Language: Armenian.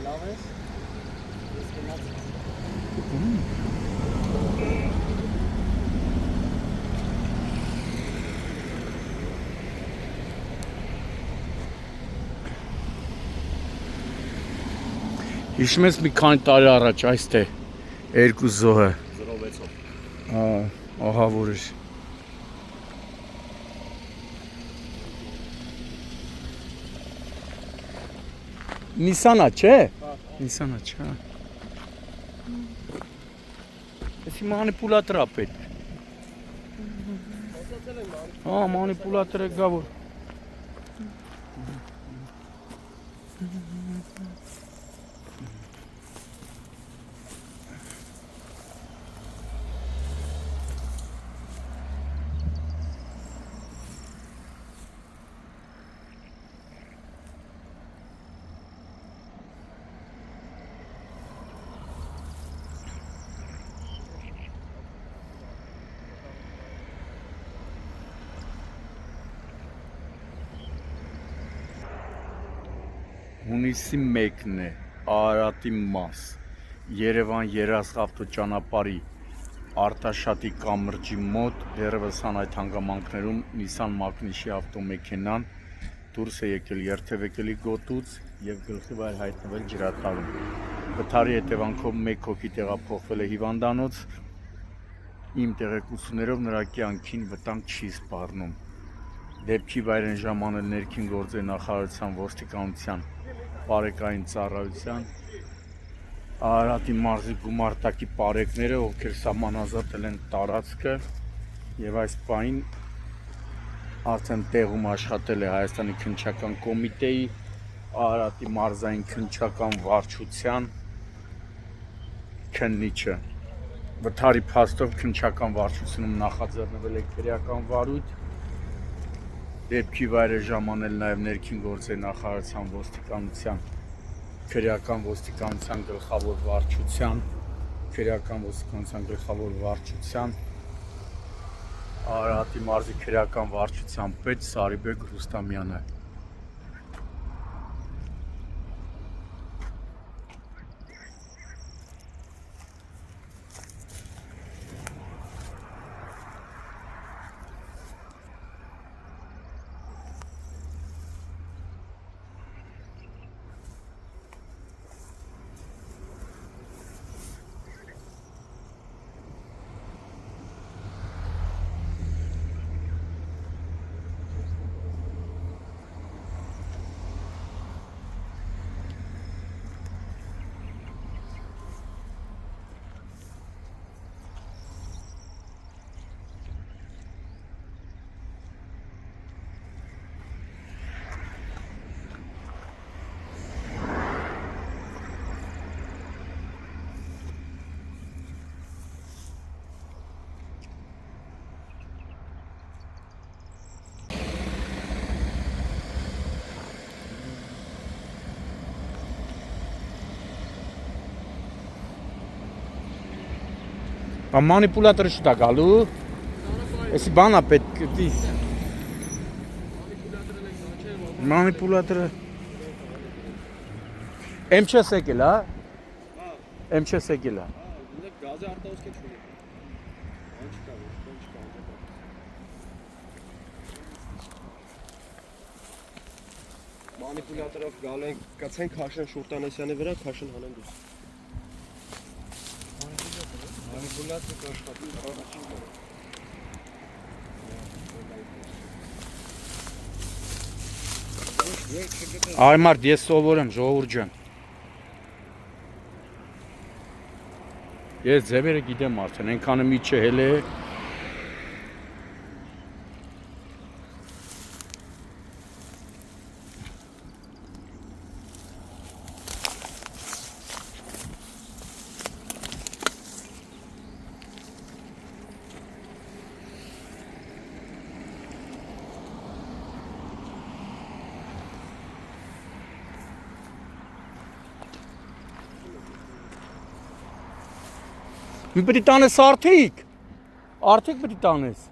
լավ ես։ Ես գնաց։ Հիշում ես մի քանի տարի առաջ այստեղ երկու զոհը 06-ով։ Ահա որ էր։ Նիսանա, չէ։ Նիսանա, չէ։ Էսի մանիպուլատոր է պետք։ Հա, մանիպուլատորը գա որ։ Հունիսի 1-ն է, Արարատի մաս, Երևան երասավտոճանապարհի Արտաշատի կամրջի մոտ, դեռևս այդ հանգամանքներում Nissan Magnus-ի ավտոմեքենան դուրս է եկել երթևեկելի գոտուց եւ գլխի վրա հայտնվել ջրատարում։ Վթարի հետևանքով 1 հոգի տեղափոխվել է հիվանդանոց։ Իմ տեղեկություններով նրա կյանքին վտանգ չի սպառնում։ Դեպքի վայր են ժամանել ներքին գործերի նախարարության ոստիկանության Պարեկային ծառայության Արարատի մարզի գումարտակի պարեկները, ովքեր սահմանազատել են տարածքը եւ այս պահին արդեն տեղում աշխատել է Հայաստանի քննչական կոմիտեի Արարատի մարզային քննչական վարչության քննիչը։ Վթարի փաստով քննչական վարչությունում նախաձեռնվել է քրեական վարույթ։ Դեպքի վայր է ժամանել նաև ներքին գործերի նախարարության ոստիկանության քրեական ոստիկանության գլխավոր վարչության Արարատի մարզի քրեական վարչության պետ Սարիբեկ Ռուստամյանը։ Մանիպուլատորը շուտ է գալու։ Էսի բանա պետք է։ Մանիպուլատորը Em չես եկել, հա։ Em չես եկել, հա։ Գազի արտահոսք չունի։ Մանիպուլատորով գալ են, կացեն Քաշան Շուրտանեսյանի վրա, Քաշան հանեն դուրս։ Մանիպուլատորը աշխատի առաջին կողմ։ Այ մարդ, ես սովոր եմ, ժողովուրդ ջան։ Ես ձևերը գիտեմ արդեն, այնքանը մի չհել է։ Մի պետք է տանես արդիկ։ Արդիկ պետք է տանես։